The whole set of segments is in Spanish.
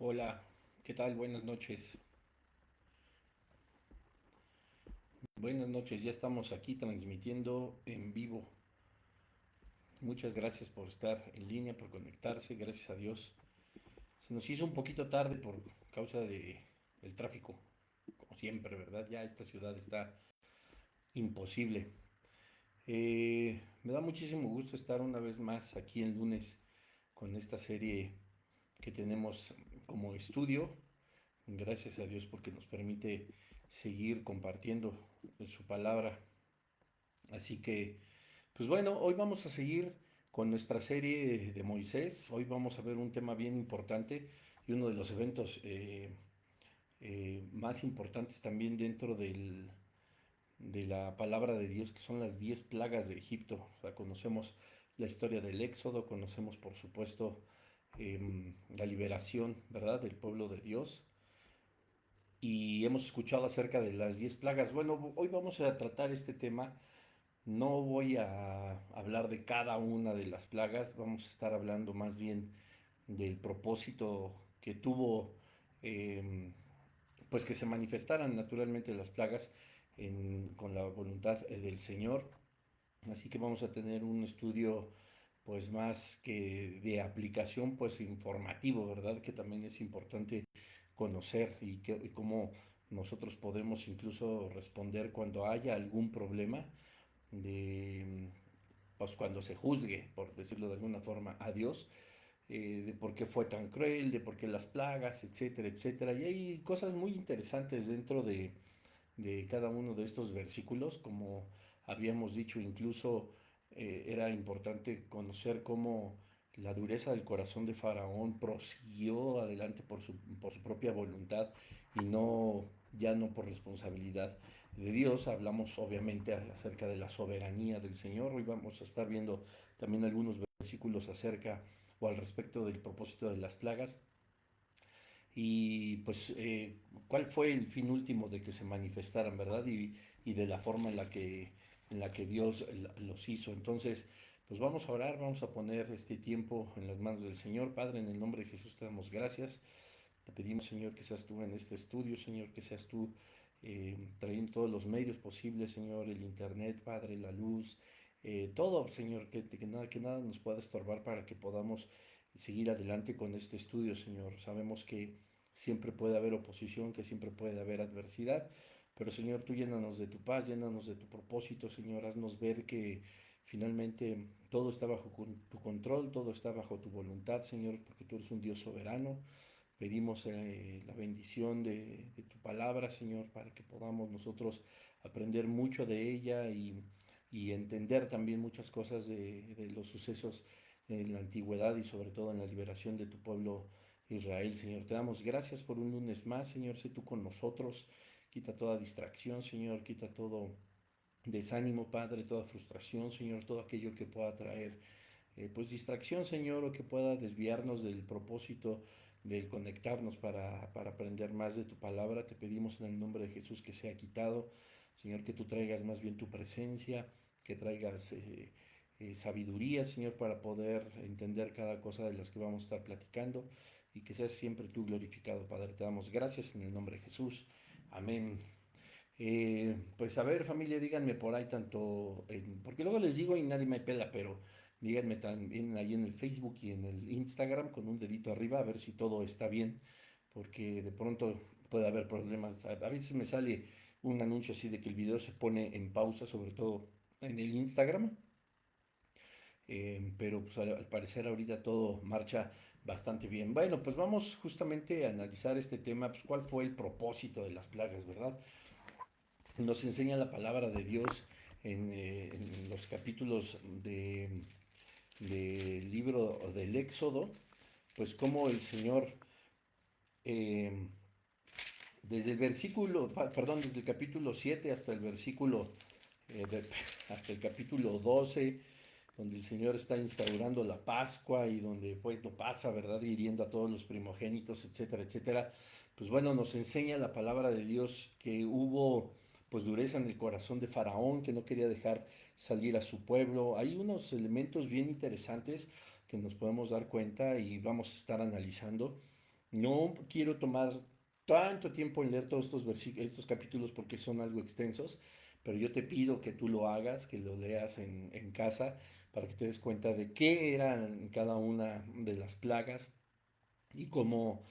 Hola, ¿qué tal? Buenas noches. Buenas noches, ya estamos aquí transmitiendo en vivo. Muchas gracias por estar en línea, por conectarse, gracias a Dios. Se nos hizo un poquito tarde por causa de el tráfico, como siempre, ¿verdad? Ya esta ciudad está imposible. Me da muchísimo gusto estar una vez más aquí el lunes con esta serie que tenemos como estudio. Gracias a Dios porque nos permite seguir compartiendo su palabra. Así que, pues bueno, hoy vamos a seguir con nuestra serie de Moisés. Hoy vamos a ver un tema bien importante y uno de los eventos más importantes también dentro de la palabra de Dios, que son las 10 plagas de Egipto. O sea, conocemos la historia del Éxodo, conocemos por supuesto la liberación, ¿verdad?, del pueblo de Dios. Y hemos escuchado acerca de las 10 plagas. Bueno, hoy vamos a tratar este tema. No voy a hablar de cada una de las plagas, vamos a estar hablando más bien del propósito que tuvo, eh, pues que se manifestaran naturalmente las plagas con la voluntad del Señor. Así que vamos a tener un estudio pues más que de aplicación, pues informativo, ¿verdad? Que también es importante conocer y cómo nosotros podemos incluso responder cuando haya algún problema de, pues cuando se juzgue, por decirlo de alguna forma, a Dios, de por qué fue tan cruel, de por qué las plagas, etcétera, etcétera. Y hay cosas muy interesantes dentro de cada uno de estos versículos, como habíamos dicho, incluso era importante conocer cómo la dureza del corazón de Faraón prosiguió adelante por su propia voluntad y no, ya no por responsabilidad de Dios. Hablamos obviamente acerca de la soberanía del Señor. Hoy vamos a estar viendo también algunos versículos acerca o al respecto del propósito de las plagas y pues cuál fue el fin último de que se manifestaran, ¿verdad? Y de la forma en la que Dios los hizo. Entonces, pues vamos a orar, vamos a poner este tiempo en las manos del Señor. Padre, en el nombre de Jesús te damos gracias. Te pedimos, Señor, que seas tú en este estudio, Señor, que seas tú trayendo todos los medios posibles, Señor, el internet, Padre, la luz, todo, Señor, que nada nos pueda estorbar para que podamos seguir adelante con este estudio, Señor. Sabemos que siempre puede haber oposición, que siempre puede haber adversidad, pero Señor, tú llénanos de tu paz, llénanos de tu propósito, Señor, haznos ver que finalmente todo está bajo tu control, todo está bajo tu voluntad, Señor, porque tú eres un Dios soberano. Pedimos la bendición de tu palabra, Señor, para que podamos nosotros aprender mucho de ella y entender también muchas cosas de los sucesos en la antigüedad y sobre todo en la liberación de tu pueblo Israel, Señor. Te damos gracias por un lunes más, Señor. Sé tú con nosotros. Quita toda distracción, Señor. Quita todo desánimo, Padre, toda frustración, Señor. Todo aquello que pueda traer pues distracción, Señor, o que pueda desviarnos del propósito del conectarnos para aprender más de tu palabra. Te pedimos en el nombre de Jesús que sea quitado, Señor, que tú traigas más bien tu presencia, que traigas sabiduría, Señor, para poder entender cada cosa de las que vamos a estar platicando y que seas siempre tú glorificado, Padre. Te damos gracias en el nombre de Jesús. Amén. Pues a ver, familia, díganme por ahí tanto, porque luego les digo y nadie me pela, pero díganme también ahí en el Facebook y en el Instagram con un dedito arriba a ver si todo está bien, porque de pronto puede haber problemas. A veces me sale un anuncio así de que el video se pone en pausa, sobre todo en el Instagram, pero pues al parecer ahorita todo marcha bastante bien. Bueno, pues vamos justamente a analizar este tema, pues cuál fue el propósito de las plagas, ¿verdad? Nos enseña la palabra de Dios en los capítulos del libro del Éxodo, pues como el Señor, eh, desde el versículo, perdón, desde el capítulo 7 hasta el versículo, eh, de- hasta el capítulo 12, donde el Señor está instaurando la Pascua y donde pues lo pasa, ¿verdad? Hiriendo a todos los primogénitos, etcétera, etcétera. Pues bueno, nos enseña la palabra de Dios que hubo pues dureza en el corazón de Faraón, que no quería dejar salir a su pueblo. Hay unos elementos bien interesantes que nos podemos dar cuenta y vamos a estar analizando. No quiero tomar tanto tiempo en leer todos estos capítulos porque son algo extensos, pero yo te pido que tú lo hagas, que lo leas en casa para que te des cuenta de qué eran cada una de las plagas y cómo,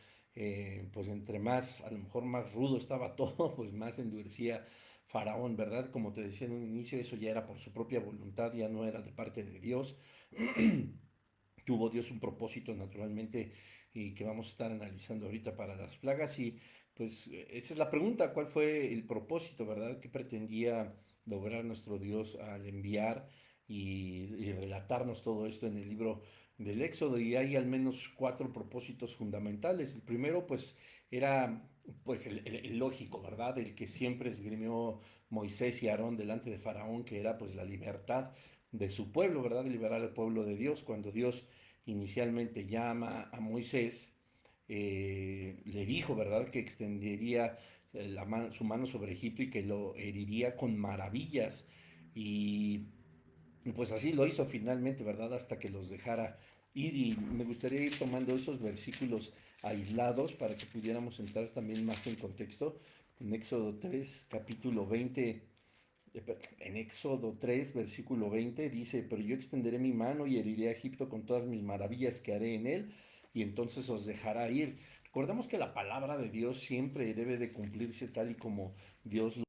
pues entre más, a lo mejor más rudo estaba todo, pues más endurecía Faraón, ¿verdad? Como te decía en un inicio, eso ya era por su propia voluntad, ya no era de parte de Dios. Tuvo Dios un propósito naturalmente y que vamos a estar analizando ahorita para las plagas y pues esa es la pregunta, ¿cuál fue el propósito, verdad? ¿Qué pretendía lograr nuestro Dios al enviar y relatarnos todo esto en el libro del Éxodo? Y hay al menos cuatro propósitos fundamentales. El primero pues era pues el lógico, ¿verdad? El que siempre esgrimió Moisés y Aarón delante de Faraón, que era pues la libertad de su pueblo, ¿verdad? Liberar al pueblo de Dios. Cuando Dios inicialmente llama a Moisés, le dijo, ¿verdad?, que extendería su mano sobre Egipto y que lo heriría con maravillas. Y pues así lo hizo finalmente, ¿verdad? Hasta que los dejara ir. Y me gustaría ir tomando esos versículos aislados para que pudiéramos entrar también más en contexto. En Éxodo 3, capítulo 20, en Éxodo 3, versículo 20 dice, pero yo extenderé mi mano y heriré a Egipto con todas mis maravillas que haré en él, y entonces os dejará ir. Recordemos que la palabra de Dios siempre debe de cumplirse tal y como Dios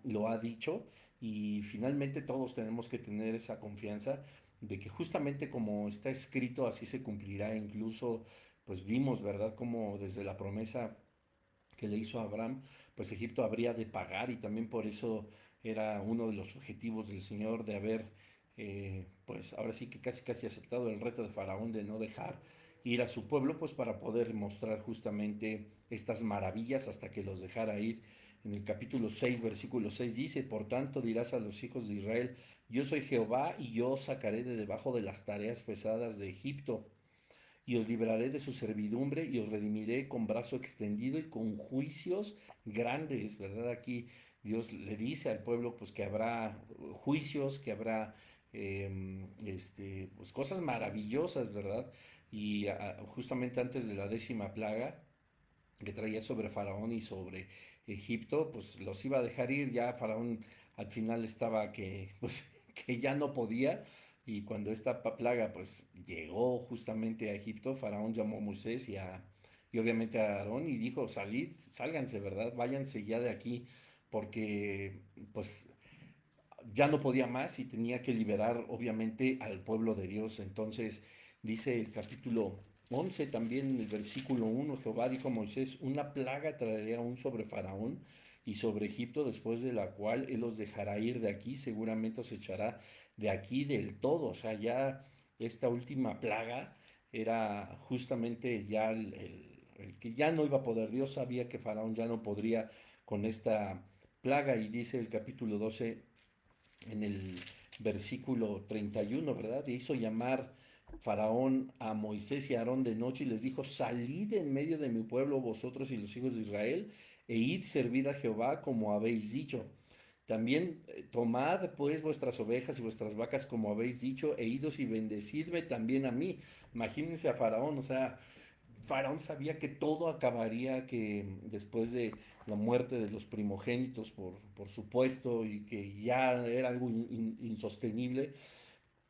lo ha dicho, y finalmente todos tenemos que tener esa confianza de que justamente como está escrito, así se cumplirá. Incluso, pues vimos, ¿verdad?, como desde la promesa que le hizo a Abraham, pues Egipto habría de pagar, y también por eso era uno de los objetivos del Señor de haber, pues ahora sí que casi casi aceptado el reto de Faraón de no dejar ir a su pueblo, pues para poder mostrar justamente estas maravillas hasta que los dejara ir. En el capítulo 6, versículo 6 dice, por tanto dirás a los hijos de Israel, yo soy Jehová y yo os sacaré de debajo de las tareas pesadas de Egipto y os libraré de su servidumbre y os redimiré con brazo extendido y con juicios grandes, ¿verdad? Aquí Dios le dice al pueblo pues que habrá juicios, que habrá pues cosas maravillosas, ¿verdad? Y justamente antes de la 10ª plaga que traía sobre Faraón y sobre Egipto, pues los iba a dejar ir. Ya Faraón al final estaba que, pues, que ya no podía. Y cuando esta plaga pues llegó justamente a Egipto, Faraón llamó a Moisés y obviamente a Aarón y dijo, salid, sálganse, ¿verdad? Váyanse ya de aquí, porque pues ya no podía más y tenía que liberar obviamente al pueblo de Dios. Entonces dice el capítulo 11 también en el versículo 1, Jehová dijo a Moisés, una plaga traeré aún sobre Faraón y sobre Egipto, después de la cual él los dejará ir de aquí, seguramente os echará de aquí del todo. O sea, ya esta última plaga era justamente ya el que ya no iba a poder. Dios sabía que Faraón ya no podría con esta plaga, y dice el capítulo 12 en el versículo 31, ¿verdad? Y hizo llamar Faraón a Moisés y a Aarón de noche y les dijo, salid en medio de mi pueblo vosotros y los hijos de Israel, e id servid a Jehová como habéis dicho. También tomad pues vuestras ovejas y vuestras vacas como habéis dicho, e idos y bendecidme también a mí. Imagínense a Faraón, o sea, Faraón sabía que todo acabaría, que después de la muerte de los primogénitos, por supuesto, y que ya era algo insostenible,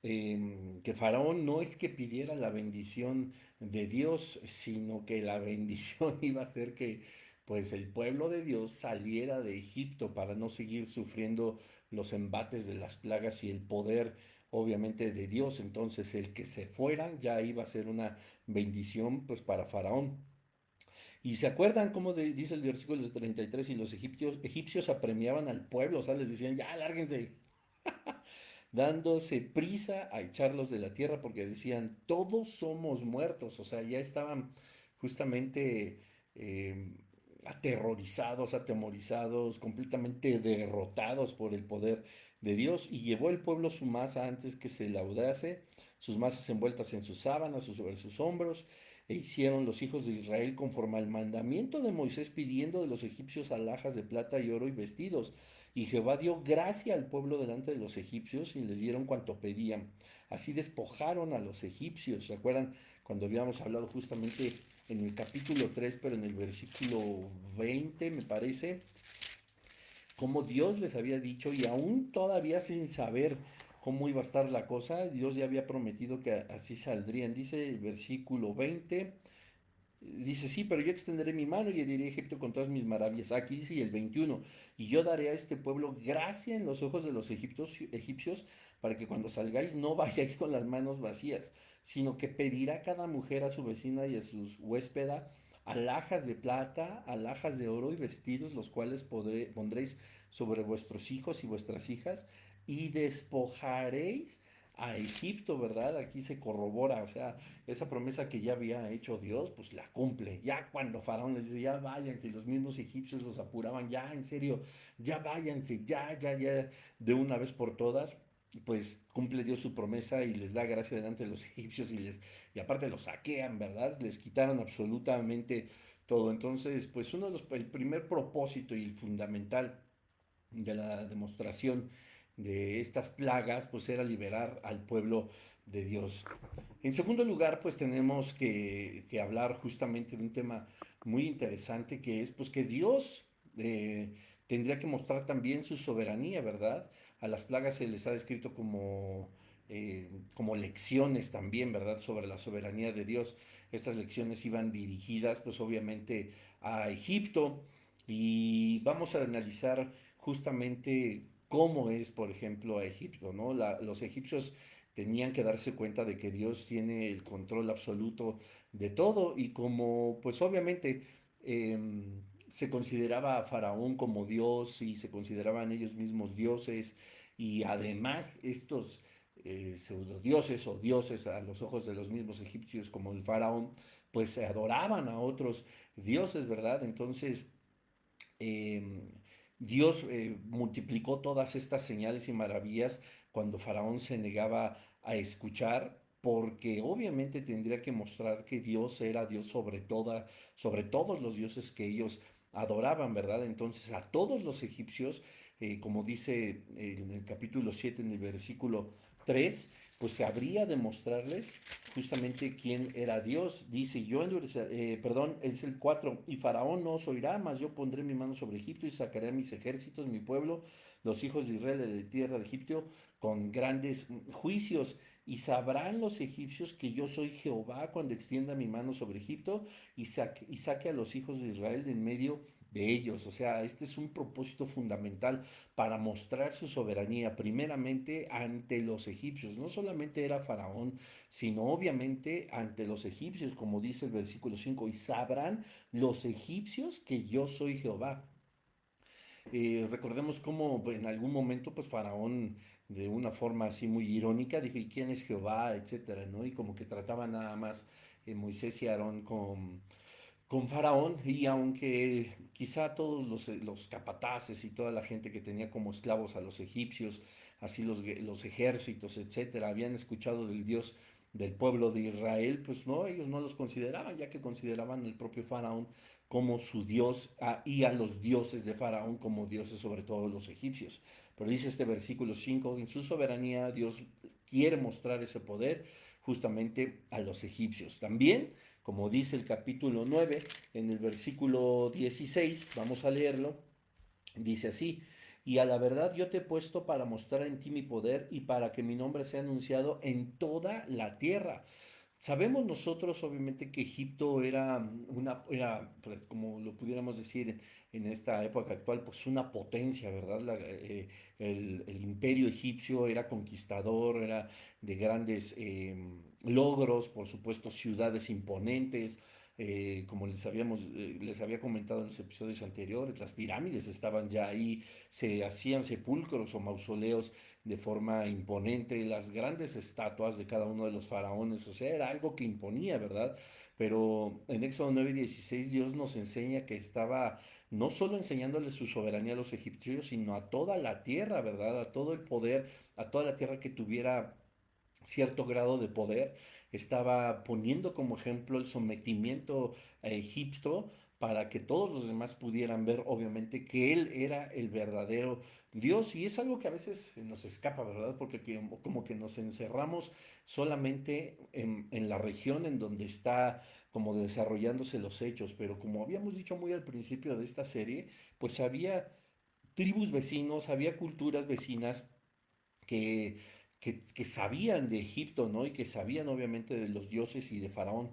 que Faraón no es que pidiera la bendición de Dios, sino que la bendición iba a ser que pues el pueblo de Dios saliera de Egipto para no seguir sufriendo los embates de las plagas y el poder obviamente de Dios. Entonces el que se fueran ya iba a ser una bendición pues para Faraón. Y se acuerdan cómo dice el versículo 33, y los egipcios apremiaban al pueblo, o sea, les decían, ya, lárguense, dándose prisa a echarlos de la tierra porque decían, todos somos muertos. O sea, ya estaban justamente eh, aterrorizados, atemorizados, completamente derrotados por el poder de Dios. Y llevó el pueblo su masa antes que se laudase, sus masas envueltas en sus sábanas o sobre sus hombros. E hicieron los hijos de Israel conforme al mandamiento de Moisés, pidiendo de los egipcios alhajas de plata y oro y vestidos. Y Jehová dio gracia al pueblo delante de los egipcios y les dieron cuanto pedían. Así despojaron a los egipcios. ¿Se acuerdan cuando habíamos hablado justamente en el capítulo 3 pero en el versículo 20 me parece, como Dios les había dicho y aún todavía sin saber cómo iba a estar la cosa, Dios ya había prometido que así saldrían. Dice el versículo 20, dice, sí, pero yo extenderé mi mano y heriré a Egipto con todas mis maravillas. Aquí dice, y el 21, y yo daré a este pueblo gracia en los ojos de los egipcios para que cuando salgáis no vayáis con las manos vacías, sino que pedirá cada mujer a su vecina y a sus huéspeda alhajas de plata, alhajas de oro y vestidos, los cuales pondréis sobre vuestros hijos y vuestras hijas, y despojaréis a Egipto, ¿verdad? Aquí se corrobora, o sea, esa promesa que ya había hecho Dios, pues la cumple. Ya cuando Faraón les dice, ya váyanse, y los mismos egipcios los apuraban, ya en serio, ya váyanse, ya, de una vez por todas, pues cumple Dios su promesa y les da gracia delante de los egipcios y aparte los saquean, ¿verdad? Les quitaron absolutamente todo. Entonces, pues el primer propósito y el fundamental de la demostración de estas plagas, pues era liberar al pueblo de Dios. En segundo lugar, pues tenemos que hablar justamente de un tema muy interesante que es pues que Dios tendría que mostrar también su soberanía, ¿verdad? A las plagas se les ha descrito como lecciones también, ¿verdad? Sobre la soberanía de Dios. Estas lecciones iban dirigidas pues obviamente a Egipto y vamos a analizar justamente cómo es, por ejemplo, a Egipto, ¿no? Los egipcios tenían que darse cuenta de que Dios tiene el control absoluto de todo y como pues obviamente se consideraba a Faraón como Dios y se consideraban ellos mismos dioses y además estos pseudodioses o dioses a los ojos de los mismos egipcios como el Faraón pues se adoraban a otros dioses, ¿verdad? Entonces eh, Dios multiplicó todas estas señales y maravillas cuando Faraón se negaba a escuchar, porque obviamente tendría que mostrar que Dios era Dios sobre todos los dioses que ellos adoraban, ¿verdad? Entonces a todos los egipcios, como dice en el capítulo 7 en el versículo 3, pues se habría de mostrarles justamente quién era Dios. Dice, perdón, es el 4 y Faraón no os oirá, mas yo pondré mi mano sobre Egipto y sacaré a mis ejércitos, mi pueblo, los hijos de Israel de tierra de Egipto, con grandes juicios. Y sabrán los egipcios que yo soy Jehová cuando extienda mi mano sobre Egipto y saque a los hijos de Israel de en medio de ellos. O sea, este es un propósito fundamental para mostrar su soberanía, primeramente ante los egipcios. No solamente era Faraón, sino obviamente ante los egipcios, como dice el versículo 5 y sabrán los egipcios que yo soy Jehová. Recordemos cómo en algún momento, pues Faraón, de una forma así muy irónica, dijo, ¿y quién es Jehová? Etcétera, ¿no? Y como que trataba nada más Moisés y Aarón con Faraón, y aunque quizá todos los capataces y toda la gente que tenía como esclavos a los egipcios, así los ejércitos, etcétera, habían escuchado del Dios del pueblo de Israel, pues no, ellos no los consideraban, ya que consideraban al propio Faraón como su Dios y a los dioses de Faraón como dioses sobre todos los egipcios. Pero dice este versículo 5 en su soberanía Dios quiere mostrar ese poder justamente a los egipcios. También como dice el capítulo 9 en el versículo 16, vamos a leerlo, dice así, y a la verdad yo te he puesto para mostrar en ti mi poder y para que mi nombre sea anunciado en toda la tierra. Sabemos nosotros, obviamente, que Egipto era, pues, como lo pudiéramos decir en esta época actual, pues una potencia, ¿verdad? El imperio egipcio era conquistador, era de grandes logros, por supuesto, ciudades imponentes. Como les había comentado en los episodios anteriores, las pirámides estaban ya ahí, se hacían sepulcros o mausoleos de forma imponente, las grandes estatuas de cada uno de los faraones, o sea, era algo que imponía, ¿verdad? Pero en Éxodo 9:16 Dios nos enseña que estaba no solo enseñándole su soberanía a los egipcios, sino a toda la tierra, ¿verdad? A todo el poder, a toda la tierra que tuviera cierto grado de poder, estaba poniendo como ejemplo el sometimiento a Egipto para que todos los demás pudieran ver, obviamente, que Él era el verdadero Dios. Y es algo que a veces nos escapa, ¿verdad? Porque como que nos encerramos solamente en la región en donde está como desarrollándose los hechos, pero como habíamos dicho muy al principio de esta serie, pues había tribus vecinos, había culturas vecinas que, que sabían de Egipto, ¿no? Y que sabían obviamente de los dioses y de Faraón,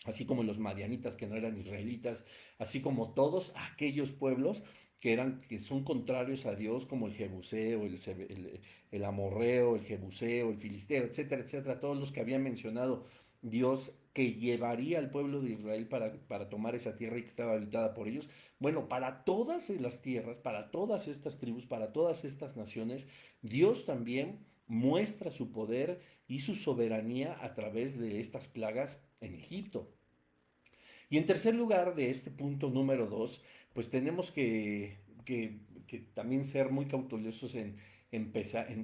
así como los madianitas que no eran israelitas, así como todos aquellos pueblos que son contrarios a Dios, como el Jebuseo, el amorreo, el Jebuseo, el filisteo, etcétera, etcétera, todos los que había mencionado Dios que llevaría al pueblo de Israel para tomar esa tierra y que estaba habitada por ellos. Bueno, para todas las tierras, para todas estas tribus, para todas estas naciones, Dios también muestra su poder y su soberanía a través de estas plagas en Egipto. Y en tercer lugar, de este punto número dos, pues tenemos que también ser muy cautelosos en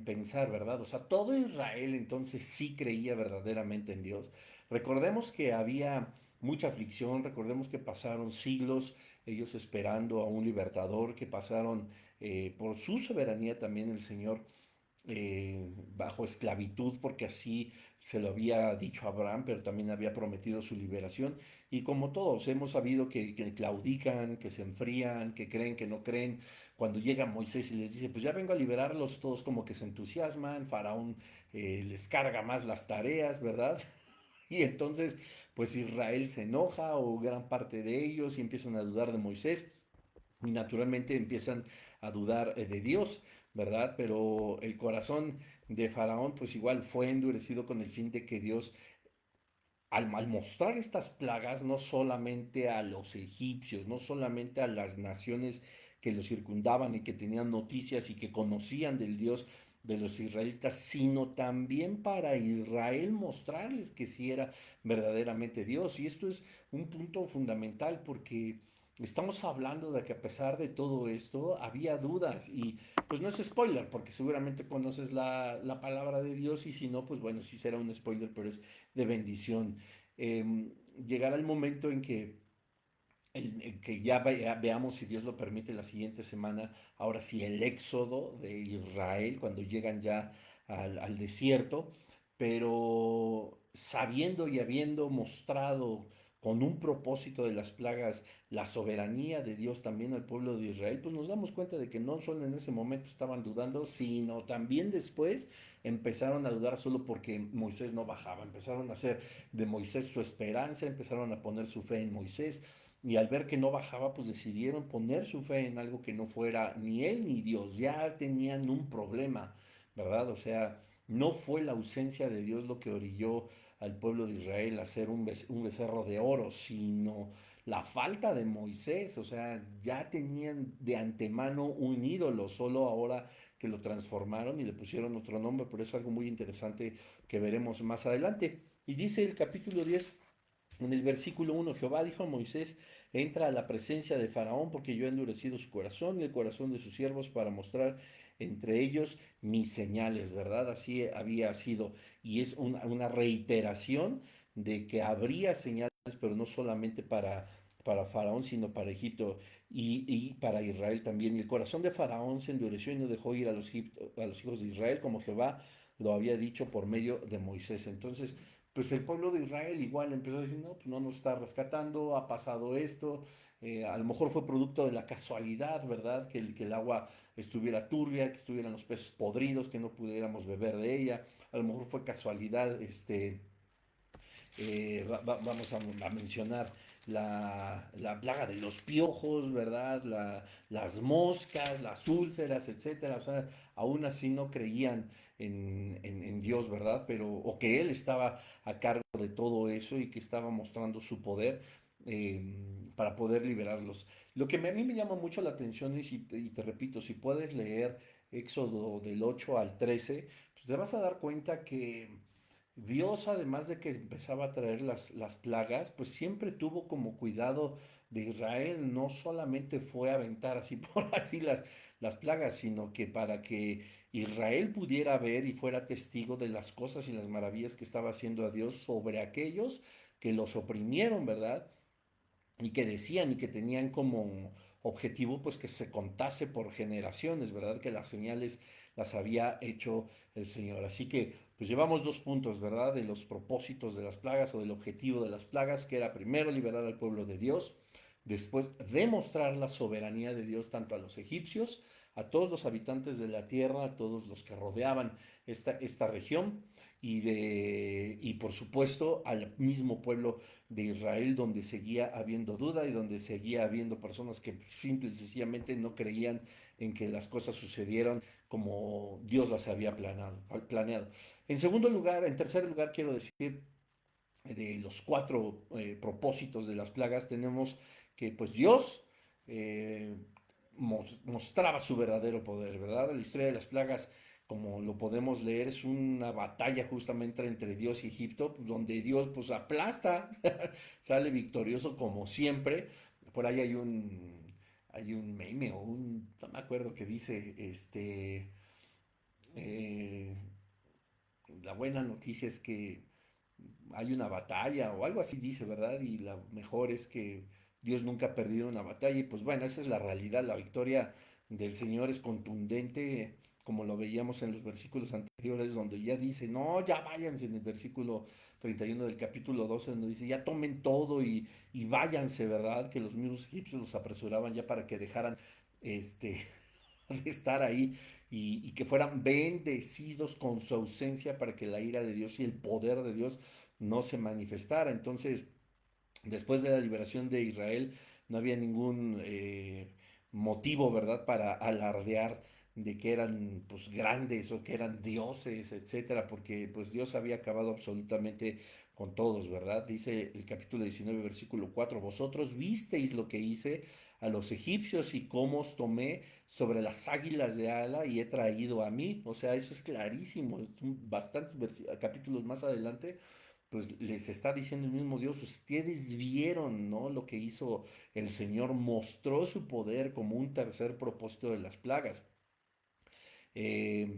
pensar, ¿verdad? O sea, todo Israel entonces sí creía verdaderamente en Dios. Recordemos que había mucha aflicción, recordemos que pasaron siglos ellos esperando a un libertador, que pasaron por su soberanía también el Señor bajo esclavitud, porque así se lo había dicho a Abraham, pero también había prometido su liberación. Y como todos, hemos sabido que claudican, que se enfrían, que creen, que no creen. Cuando llega Moisés y les dice, pues ya vengo a liberarlos, todos como que se entusiasman, Faraón les carga más las tareas, ¿verdad? Y entonces, pues Israel se enoja o gran parte de ellos y empiezan a dudar de Moisés y naturalmente empiezan a dudar de Dios, ¿verdad? Pero el corazón de Faraón pues igual fue endurecido con el fin de que Dios al mostrar estas plagas no solamente a los egipcios, no solamente a las naciones que los circundaban y que tenían noticias y que conocían del Dios de los israelitas, sino también para Israel mostrarles que sí era verdaderamente Dios. Y esto es un punto fundamental porque estamos hablando de que a pesar de todo esto había dudas y pues no es spoiler porque seguramente conoces la palabra de Dios y si no, pues bueno, sí será un spoiler, pero es de bendición. Llegará el momento en que ya veamos, si Dios lo permite, la siguiente semana, ahora sí, el éxodo de Israel, cuando llegan ya al desierto, pero sabiendo y habiendo mostrado con un propósito de las plagas la soberanía de Dios también al pueblo de Israel, pues nos damos cuenta de que no solo en ese momento estaban dudando, sino también después empezaron a dudar solo porque Moisés no bajaba, empezaron a hacer de Moisés su esperanza, empezaron a poner su fe en Moisés, y al ver que no bajaba, pues decidieron poner su fe en algo que no fuera ni él ni Dios. Ya tenían un problema, ¿verdad? O sea, no fue la ausencia de Dios lo que orilló al pueblo de Israel a hacer un becerro de oro, sino la falta de Moisés. O sea, ya tenían de antemano un ídolo, solo ahora que lo transformaron y le pusieron otro nombre, pero es algo muy interesante que veremos más adelante. Y dice el capítulo 10 en el versículo 1, Jehová dijo a Moisés, entra a la presencia de Faraón porque yo he endurecido su corazón y el corazón de sus siervos para mostrar entre ellos mis señales, ¿verdad? Así había sido. Y es una reiteración de que habría señales, pero no solamente para Faraón, sino para Egipto y para Israel también. Y el corazón de Faraón se endureció y no dejó ir a los hijos de Israel, como Jehová lo había dicho por medio de Moisés. Entonces, pues el pueblo de Israel igual empezó a decir, no, pues no nos está rescatando, ha pasado esto, a lo mejor fue producto de la casualidad, ¿verdad? Que el agua estuviera turbia, que estuvieran los peces podridos, que no pudiéramos beber de ella, a lo mejor fue casualidad, vamos a mencionar la plaga de los piojos, ¿verdad? Las moscas, las úlceras, etcétera. O sea, aún así no creían en Dios, ¿verdad? Pero, o que Él estaba a cargo de todo eso y que estaba mostrando su poder para poder liberarlos. Lo que a mí me llama mucho la atención, y te repito, si puedes leer Éxodo del 8 al 13, pues te vas a dar cuenta que Dios, además de que empezaba a traer las plagas, pues siempre tuvo como cuidado de Israel, no solamente fue a aventar así por así las plagas, sino que para que Israel pudiera ver y fuera testigo de las cosas y las maravillas que estaba haciendo a Dios sobre aquellos que los oprimieron, ¿verdad? y que decían y que tenían como objetivo pues que se contase por generaciones, ¿verdad? Que las señales las había hecho el Señor. Así que pues llevamos dos puntos, ¿verdad? De los propósitos de las plagas o del objetivo de las plagas, que era primero liberar al pueblo de Dios, después demostrar la soberanía de Dios tanto a los egipcios, a todos los habitantes de la tierra, a todos los que rodeaban esta región y por supuesto al mismo pueblo de Israel, donde seguía habiendo duda y donde seguía habiendo personas que simple y sencillamente no creían en que las cosas sucedieran como Dios las había planeado. En segundo lugar, en tercer lugar, quiero decir, de los cuatro propósitos de las plagas, tenemos que pues Dios eh, mostraba su verdadero poder, ¿verdad? La historia de las plagas, como lo podemos leer, es una batalla justamente entre Dios y Egipto, pues, donde Dios pues aplasta, sale victorioso como siempre. Por ahí hay un meme o no me acuerdo que dice, eh, la buena noticia es que hay una batalla o algo así dice, ¿verdad? Y la mejor es que Dios nunca ha perdido una batalla y pues bueno, esa es la realidad, la victoria del Señor es contundente, como lo veíamos en los versículos anteriores, donde ya dice, no, ya váyanse en el versículo 31 del capítulo 12, donde dice, ya tomen todo y váyanse, ¿verdad? Que los mismos egipcios los apresuraban ya para que dejaran este, de estar ahí y que fueran bendecidos con su ausencia para que la ira de Dios y el poder de Dios no se manifestara. Entonces, después de la liberación de Israel, no había ningún motivo, ¿verdad?, para alardear de que eran pues grandes o que eran dioses, etcétera, porque pues Dios había acabado absolutamente con todos, ¿verdad? Dice el capítulo 19, versículo 4: vosotros visteis lo que hice a los egipcios y cómo os tomé sobre las águilas de ala y he traído a mí. O sea, eso es clarísimo. Bastantes capítulos más adelante pues les está diciendo el mismo Dios, ustedes vieron, ¿no? Lo que hizo el Señor, mostró su poder como un tercer propósito de las plagas. Eh,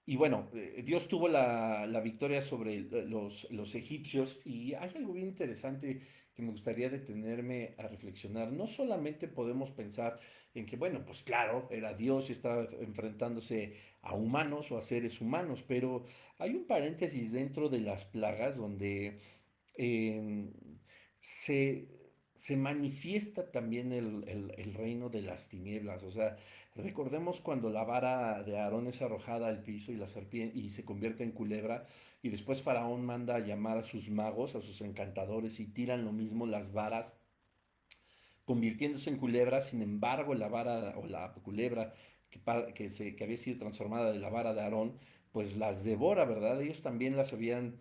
y bueno, Dios tuvo la victoria sobre los egipcios y hay algo bien interesante que me gustaría detenerme a reflexionar. No solamente podemos pensar en que, bueno, pues claro, era Dios y estaba enfrentándose a humanos o a seres humanos, pero hay un paréntesis dentro de las plagas donde eh, se, se manifiesta también el reino de las tinieblas. O sea, recordemos cuando la vara de Aarón es arrojada al piso y la serpiente y se convierte en culebra, y después Faraón manda a llamar a sus magos, a sus encantadores, y tiran lo mismo las varas convirtiéndose en culebra. Sin embargo, la vara o la culebra que había sido transformada de la vara de Aarón, pues las devora, ¿verdad? Ellos también las habían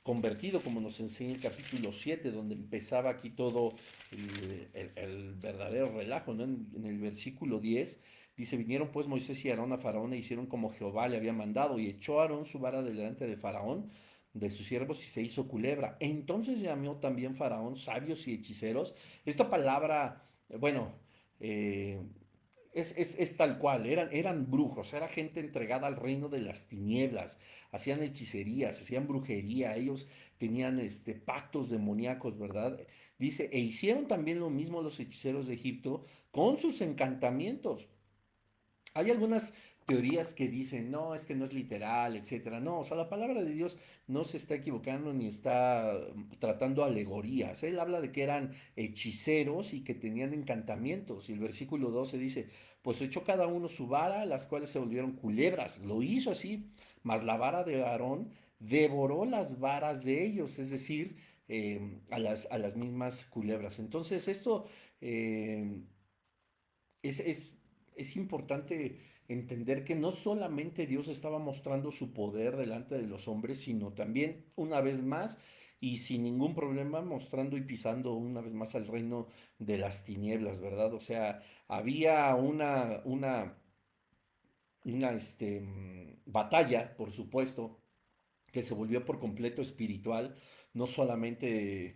convertido, como nos enseña el capítulo 7, donde empezaba aquí todo el verdadero relajo, ¿no? En el versículo 10 dice, vinieron pues Moisés y Aarón a Faraón e hicieron como Jehová le había mandado, y echó Aarón su vara delante de Faraón, de sus siervos, y se hizo culebra. Entonces llamó también Faraón sabios y hechiceros. Esta palabra, bueno, eh, es tal cual, eran brujos, era gente entregada al reino de las tinieblas, hacían hechicerías, hacían brujería, ellos tenían pactos demoníacos, ¿verdad? Dice, e hicieron también lo mismo los hechiceros de Egipto con sus encantamientos. Hay algunas teorías que dicen, no, es que no es literal, etcétera. No, o sea, la palabra de Dios no se está equivocando ni está tratando alegorías. Él habla de que eran hechiceros y que tenían encantamientos. Y el versículo 12 dice, pues echó cada uno su vara, las cuales se volvieron culebras. Lo hizo así, mas la vara de Aarón devoró las varas de ellos, es decir, a las mismas culebras. Entonces, esto eh, es importante entender que no solamente Dios estaba mostrando su poder delante de los hombres, sino también una vez más y sin ningún problema mostrando y pisando una vez más al reino de las tinieblas, ¿verdad? O sea, había una batalla, por supuesto, que se volvió por completo espiritual, no solamente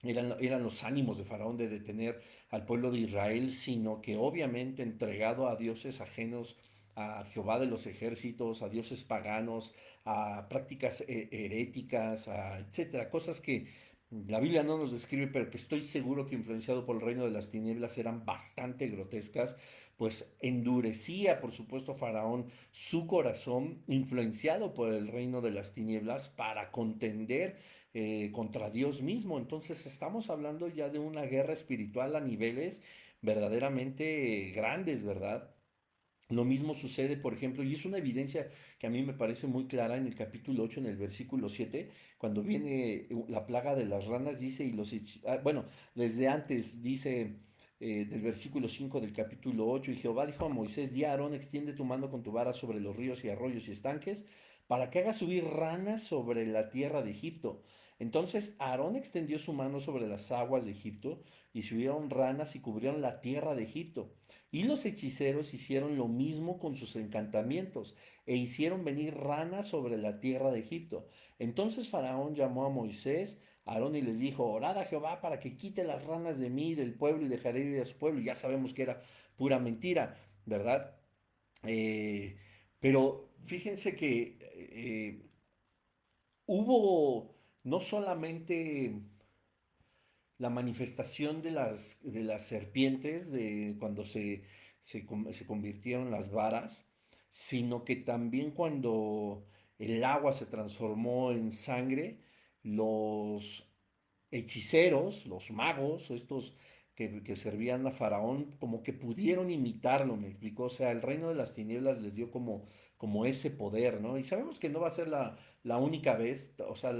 eran los ánimos de Faraón de detener al pueblo de Israel, sino que obviamente entregado a dioses ajenos a Jehová de los ejércitos, a dioses paganos, a prácticas heréticas, a etcétera, cosas que la Biblia no nos describe, pero que estoy seguro que influenciado por el reino de las tinieblas eran bastante grotescas, pues endurecía, por supuesto, Faraón su corazón, influenciado por el reino de las tinieblas, para contender contra Dios mismo. Entonces estamos hablando ya de una guerra espiritual a niveles verdaderamente grandes, ¿verdad? Lo mismo sucede, por ejemplo, y es una evidencia que a mí me parece muy clara en el capítulo 8, en el versículo 7, cuando viene la plaga de las ranas, dice, bueno, desde antes dice del versículo 5 del capítulo 8, y Jehová dijo a Moisés, di a Aarón, extiende tu mano con tu vara sobre los ríos y arroyos y estanques, para que haga subir ranas sobre la tierra de Egipto. Entonces Aarón extendió su mano sobre las aguas de Egipto, y subieron ranas y cubrieron la tierra de Egipto. Y los hechiceros hicieron lo mismo con sus encantamientos, e hicieron venir ranas sobre la tierra de Egipto. Entonces Faraón llamó a Moisés, a Aarón, y les dijo, orad a Jehová para que quite las ranas de mí, del pueblo, y dejaré ir a su pueblo. Y ya sabemos que era pura mentira, ¿verdad? Eh, pero fíjense que hubo no solamente la manifestación de las serpientes, de cuando se convirtieron las varas, sino que también cuando el agua se transformó en sangre, los hechiceros, los magos, estos que servían a Faraón, como que pudieron imitarlo, me explicó. O sea, el reino de las tinieblas les dio como ese poder, ¿no? Y sabemos que no va a ser la única vez, o sea,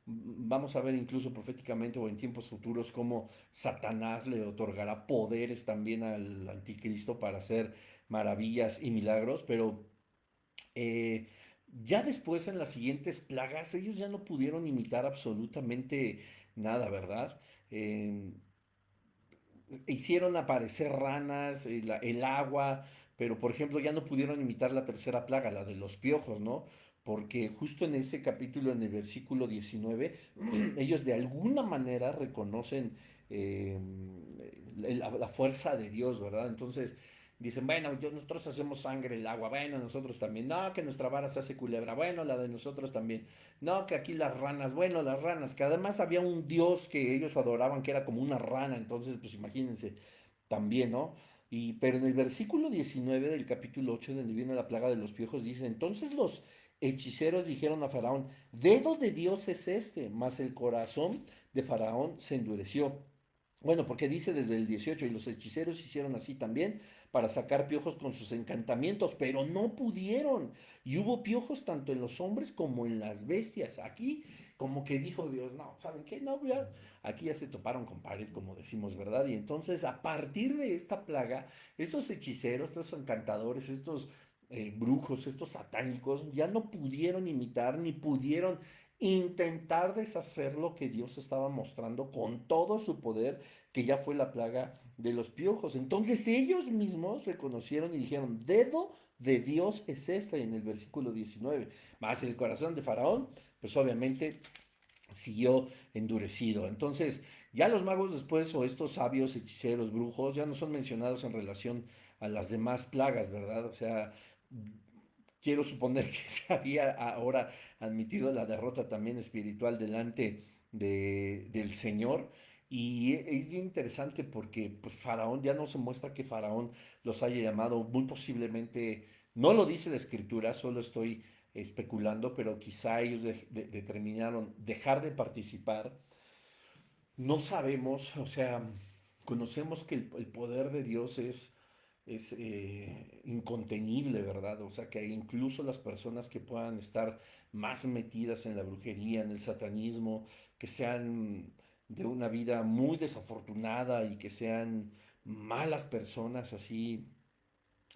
vamos a ver incluso proféticamente o en tiempos futuros cómo Satanás le otorgará poderes también al anticristo para hacer maravillas y milagros, pero eh, ya después en las siguientes plagas ellos ya no pudieron imitar absolutamente nada, ¿verdad? Eh, Hicieron aparecer ranas, el agua, pero por ejemplo ya no pudieron imitar la tercera plaga, la de los piojos, ¿no? Porque justo en ese capítulo, en el versículo 19, ellos de alguna manera reconocen eh, la fuerza de Dios, ¿verdad? Entonces dicen, bueno, nosotros hacemos sangre, el agua, bueno, nosotros también, no, que nuestra vara se hace culebra, bueno, la de nosotros también, no, que aquí las ranas, bueno, las ranas, que además había un dios que ellos adoraban que era como una rana, entonces pues imagínense también, ¿no? Pero en el versículo 19 del capítulo 8, donde viene la plaga de los piojos, dice, entonces los hechiceros dijeron a Faraón, dedo de Dios es este, mas el corazón de Faraón se endureció. Bueno, porque dice desde el 18, y los hechiceros hicieron así también para sacar piojos con sus encantamientos, pero no pudieron. Y hubo piojos tanto en los hombres como en las bestias. Aquí como que dijo Dios, no, ¿saben qué? No, ya, aquí ya se toparon con pared, como decimos, ¿verdad? Y entonces a partir de esta plaga, estos hechiceros, estos encantadores, estos brujos, estos satánicos, ya no pudieron imitar ni pudieron intentar deshacer lo que Dios estaba mostrando con todo su poder, que ya fue la plaga de los piojos. Entonces ellos mismos reconocieron y dijeron, dedo de Dios es este en el versículo 19. Más el corazón de Faraón, pues obviamente siguió endurecido. Entonces, ya los magos después, o estos sabios, hechiceros, brujos, ya no son mencionados en relación a las demás plagas, ¿verdad? O sea, quiero suponer que se había ahora admitido la derrota también espiritual delante del Señor. Y es bien interesante porque pues Faraón ya no se muestra que Faraón los haya llamado, muy posiblemente, no lo dice la escritura, solo estoy especulando, pero quizá ellos determinaron dejar de participar. No sabemos, o sea, conocemos que el poder de Dios es incontenible, ¿verdad? O sea, que incluso las personas que puedan estar más metidas en la brujería, en el satanismo, que sean de una vida muy desafortunada y que sean malas personas así,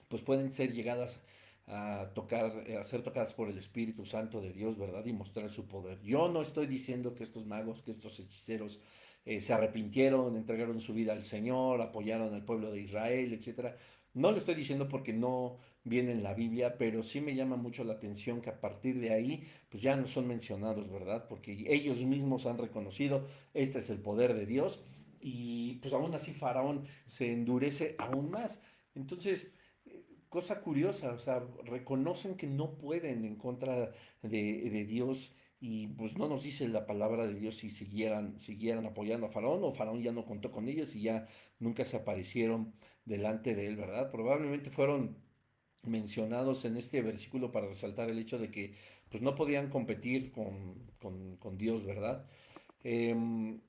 pues pueden ser llegadas a tocar, a ser tocadas por el Espíritu Santo de Dios, ¿verdad? Y mostrar su poder. Yo no estoy diciendo que estos magos, que estos hechiceros se arrepintieron, entregaron su vida al Señor, apoyaron al pueblo de Israel, etcétera. No lo estoy diciendo porque no viene en la Biblia, pero sí me llama mucho la atención que a partir de ahí, pues ya no son mencionados, ¿verdad? Porque ellos mismos han reconocido, este es el poder de Dios, y pues aún así Faraón se endurece aún más. Entonces, cosa curiosa, o sea, reconocen que no pueden en contra de Dios y pues no nos dice la palabra de Dios si siguieran apoyando a Faraón o Faraón ya no contó con ellos y ya nunca se aparecieron delante de él, ¿verdad? Probablemente fueron mencionados en este versículo para resaltar el hecho de que pues no podían competir con Dios, ¿verdad? Em,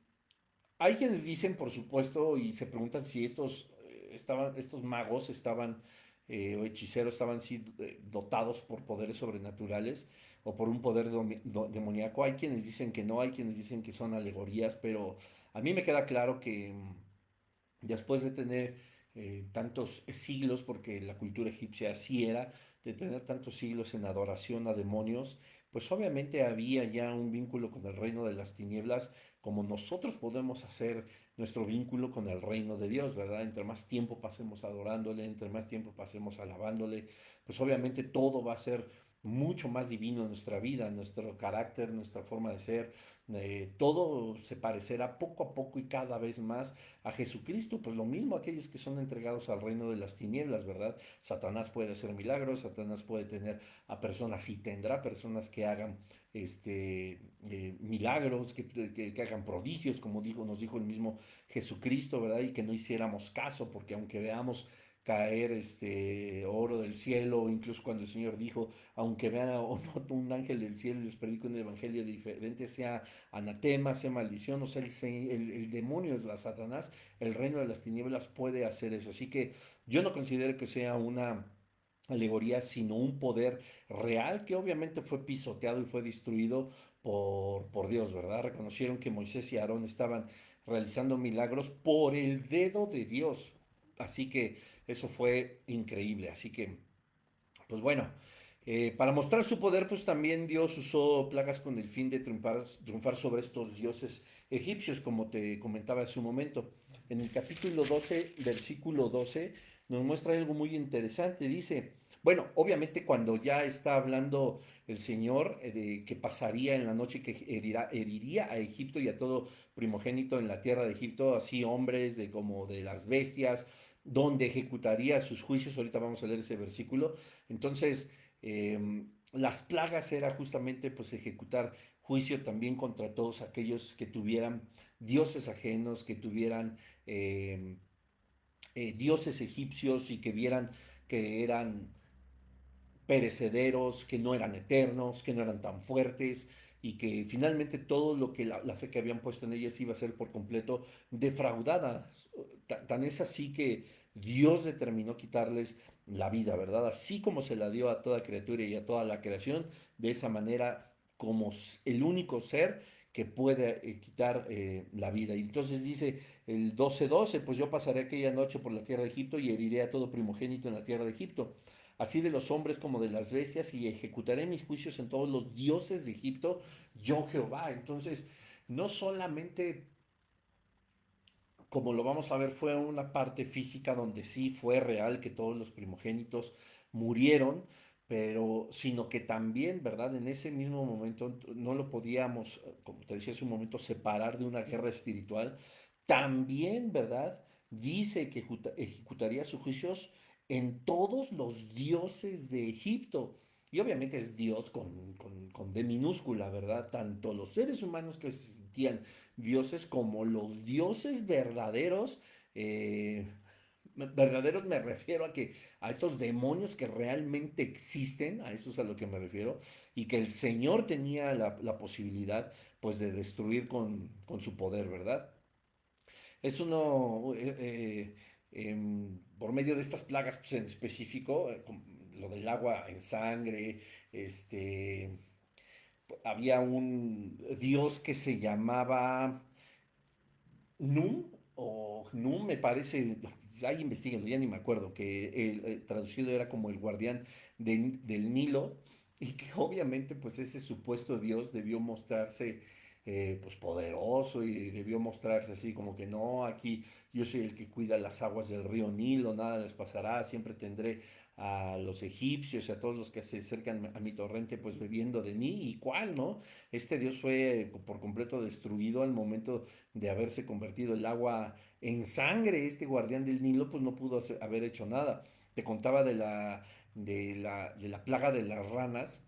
Hay quienes dicen, por supuesto, y se preguntan si estos magos estaban, o hechiceros estaban dotados por poderes sobrenaturales o por un poder demoníaco. Hay quienes dicen que no, hay quienes dicen que son alegorías, pero a mí me queda claro que después de tener tantos siglos, porque la cultura egipcia así era, de tener tantos siglos en adoración a demonios, pues obviamente había ya un vínculo con el reino de las tinieblas, como nosotros podemos hacer nuestro vínculo con el reino de Dios, ¿verdad? Entre más tiempo pasemos adorándole, entre más tiempo pasemos alabándole, pues obviamente todo va a ser mucho más divino en nuestra vida, nuestro carácter, nuestra forma de ser, todo se parecerá poco a poco y cada vez más a Jesucristo, pues lo mismo aquellos que son entregados al reino de las tinieblas, ¿verdad? Satanás puede hacer milagros, Satanás puede tener a personas y tendrá personas que hagan milagros, que hagan prodigios, como nos dijo el mismo Jesucristo, ¿verdad? Y que no hiciéramos caso, porque aunque veamos caer oro del cielo, incluso cuando el Señor dijo, aunque vean o no un ángel del cielo y les predico un evangelio diferente, sea anatema, sea maldición, o sea, el demonio es la Satanás, el reino de las tinieblas puede hacer eso. Así que yo no considero que sea una alegoría, sino un poder real que obviamente fue pisoteado y fue destruido por Dios, ¿verdad? Reconocieron que Moisés y Aarón estaban realizando milagros por el dedo de Dios. Así que eso fue increíble. Así que pues bueno, para mostrar su poder, pues también Dios usó plagas con el fin de triunfar sobre estos dioses egipcios, como te comentaba hace un momento. En el capítulo 12, versículo 12, nos muestra algo muy interesante. Dice, bueno, obviamente cuando ya está hablando el Señor de que pasaría en la noche que heriría a Egipto y a todo primogénito en la tierra de Egipto, así hombres de como de las bestias, donde ejecutaría sus juicios. Ahorita vamos a leer ese versículo. Entonces, las plagas era justamente pues ejecutar juicio también contra todos aquellos que tuvieran dioses ajenos, que tuvieran dioses egipcios y que vieran que eran perecederos, que no eran eternos, que no eran tan fuertes y que finalmente todo lo que la fe que habían puesto en ellas iba a ser por completo defraudada. Tan es así que Dios determinó quitarles la vida, ¿verdad? Así como se la dio a toda criatura y a toda la creación, de esa manera como el único ser que puede quitar la vida. Y entonces dice el 12:12, pues yo pasaré aquella noche por la tierra de Egipto y heriré a todo primogénito en la tierra de Egipto, así de los hombres como de las bestias, y ejecutaré mis juicios en todos los dioses de Egipto, yo Jehová. Entonces, no solamente, como lo vamos a ver, fue una parte física donde sí fue real que todos los primogénitos murieron, pero sino que también, ¿verdad? En ese mismo momento no lo podíamos, como te decía hace un momento, separar de una guerra espiritual. También, ¿verdad? Dice que ejecutaría sus juicios en todos los dioses de Egipto. Y obviamente es Dios con D minúscula, ¿verdad? Tanto los seres humanos que se sentían dioses como los dioses verdaderos. Verdaderos me refiero a que a estos demonios que realmente existen, a eso es a lo que me refiero, y que el Señor tenía la posibilidad pues de destruir con su poder, ¿verdad? Es uno, por medio de estas plagas pues, en específico, lo del agua en sangre, este, había un dios que se llamaba Num o Num, me parece, ahí investiguenlo, ya ni me acuerdo, que el traducido era como el guardián del Nilo, y que obviamente pues ese supuesto Dios debió mostrarse pues poderoso y debió mostrarse así como que no, aquí yo soy el que cuida las aguas del río Nilo, nada les pasará, siempre tendré a los egipcios y a todos los que se acercan a mi torrente pues bebiendo de mí. ¿Y cuál, no? Este Dios fue por completo destruido al momento de haberse convertido el agua en sangre. Este guardián del Nilo pues no pudo haber hecho nada. te contaba de la plaga de las ranas,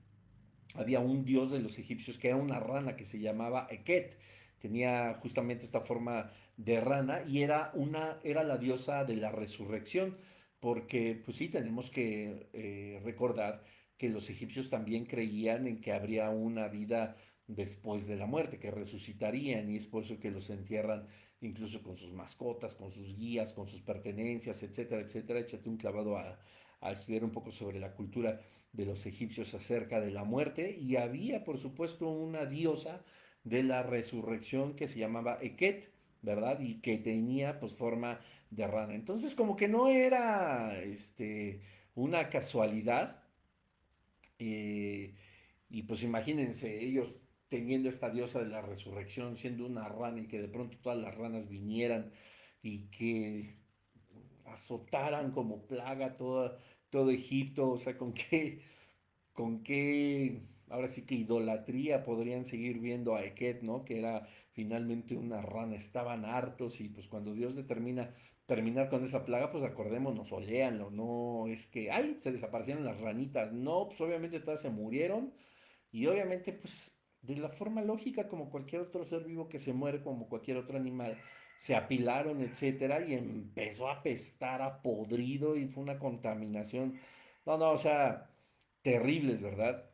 había un dios de los egipcios que era una rana que se llamaba Eket. Tenía justamente esta forma de rana y era la diosa de la resurrección, porque pues sí, tenemos que recordar que los egipcios también creían en que habría una vida después de la muerte, que resucitarían, y es por eso que los entierran incluso con sus mascotas, con sus guías, con sus pertenencias, etcétera, etcétera. Échate un clavado a estudiar un poco sobre la cultura de los egipcios acerca de la muerte, y había por supuesto una diosa de la resurrección que se llamaba Eket, ¿verdad? Y que tenía pues forma de rana. Entonces como que no era una casualidad, eh, y pues imagínense ellos teniendo esta diosa de la resurrección siendo una rana y que de pronto todas las ranas vinieran y que azotaran como plaga todo Egipto, o sea, con qué, ahora sí que idolatría podrían seguir viendo a Eket, ¿no? Que era finalmente una rana, estaban hartos y pues cuando Dios determina terminar con esa plaga, pues acordémonos, oléanlo, no es que, ay, se desaparecieron las ranitas, no, pues obviamente todas se murieron y obviamente pues de la forma lógica como cualquier otro ser vivo que se muere, como cualquier otro animal, se apilaron, etcétera, y empezó a apestar a podrido y fue una contaminación. No, no, o sea, terribles, ¿verdad?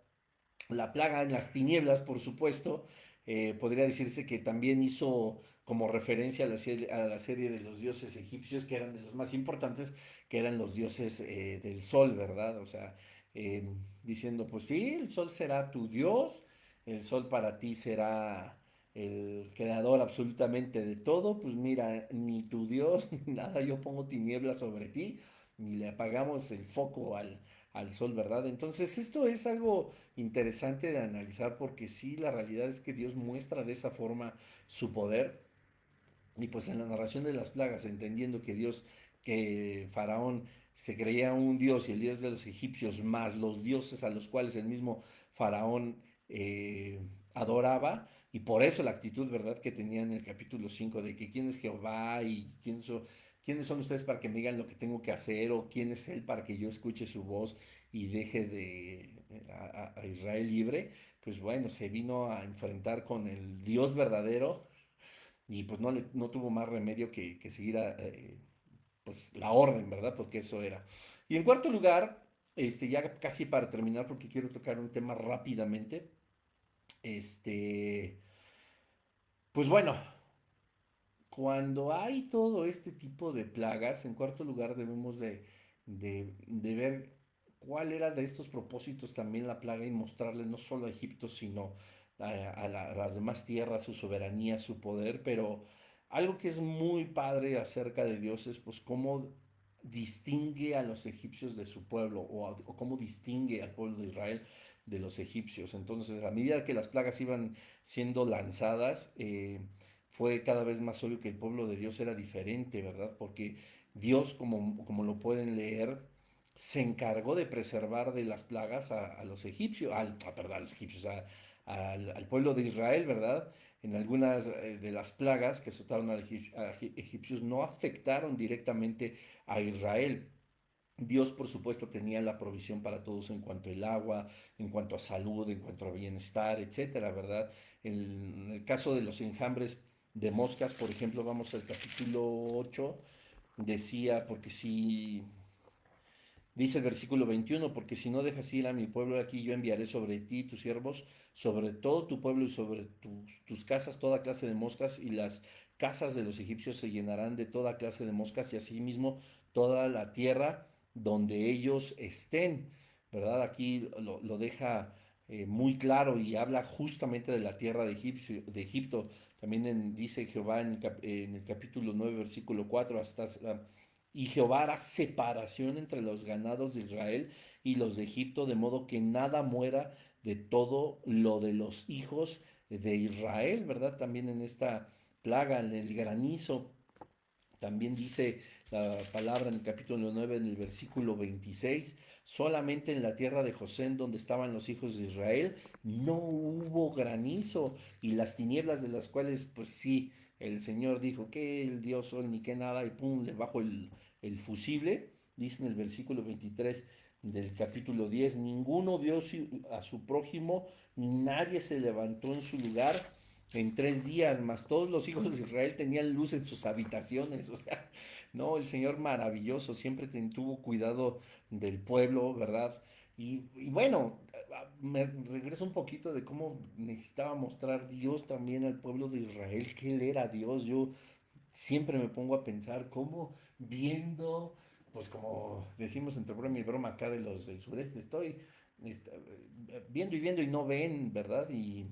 La plaga en las tinieblas, por supuesto, podría decirse que también hizo como referencia a la serie de los dioses egipcios, que eran de los más importantes, que eran los dioses del sol, ¿verdad? O sea, eh, diciendo, pues sí, el sol será tu dios, el sol para ti será el creador absolutamente de todo, pues mira, ni tu dios, ni nada, yo pongo tinieblas sobre ti, ni le apagamos el foco al sol, ¿verdad? Entonces, esto es algo interesante de analizar porque sí, la realidad es que Dios muestra de esa forma su poder, y pues en la narración de las plagas, entendiendo que Faraón se creía un dios y el dios de los egipcios más los dioses a los cuales el mismo Faraón adoraba, y por eso la actitud, ¿verdad?, que tenía en el capítulo 5 de que quién es Jehová y quiénes son ustedes para que me digan lo que tengo que hacer, o quién es él para que yo escuche su voz y deje a Israel libre. Pues bueno, se vino a enfrentar con el Dios verdadero y pues no tuvo más remedio que seguir pues la orden, ¿verdad? Porque eso era. Y en cuarto lugar, ya casi para terminar, porque quiero tocar un tema rápidamente, este, pues bueno, cuando hay todo este tipo de plagas, en cuarto lugar debemos de ver cuál era de estos propósitos también la plaga y mostrarle no solo a Egipto, sino a las demás tierras, su soberanía, su poder, pero algo que es muy padre acerca de Dios es pues cómo distingue a los egipcios de su pueblo, o cómo distingue al pueblo de Israel de los egipcios. Entonces, a medida que las plagas iban siendo lanzadas, fue cada vez más obvio que el pueblo de Dios era diferente, ¿verdad? Porque Dios, como lo pueden leer, se encargó de preservar de las plagas a los egipcios, perdón, a los egipcios, al pueblo de Israel, ¿verdad? En algunas de las plagas que azotaron a egipcios no afectaron directamente a Israel. Dios, por supuesto, tenía la provisión para todos en cuanto al agua, en cuanto a salud, en cuanto a bienestar, etcétera, ¿verdad? En el caso de los enjambres de moscas, por ejemplo, vamos al capítulo 8, decía, porque si, dice el versículo 21, porque si no dejas ir a mi pueblo, aquí yo enviaré sobre ti, tus siervos, sobre todo tu pueblo y sobre tus casas, toda clase de moscas, y las casas de los egipcios se llenarán de toda clase de moscas, y asimismo toda la tierra donde ellos estén, ¿verdad? Aquí lo deja muy claro y habla justamente de la tierra de Egipto. También dice Jehová en el capítulo 9, versículo 4, y Jehová hará separación entre los ganados de Israel y los de Egipto, de modo que nada muera de todo lo de los hijos de Israel, ¿verdad? También en esta plaga, en el granizo, también dice la palabra en el capítulo 9, en el versículo 26, solamente en la tierra de José, en donde estaban los hijos de Israel, no hubo granizo, y las tinieblas de las cuales, pues sí, el Señor dijo que el Dios sol ni que nada, y pum, le bajo el fusible, dice en el versículo 23 del capítulo 10, ninguno vio a su prójimo, ni nadie se levantó en su lugar en 3 días, más todos los hijos de Israel tenían luz en sus habitaciones. O sea, no, el Señor maravilloso, siempre tuvo cuidado del pueblo, ¿verdad? Y bueno, me regreso un poquito de cómo necesitaba mostrar Dios también al pueblo de Israel, que Él era Dios. Yo siempre me pongo a pensar cómo viendo, pues como decimos entre broma y broma acá de los del sureste, estoy viendo y viendo y no ven, ¿verdad? Y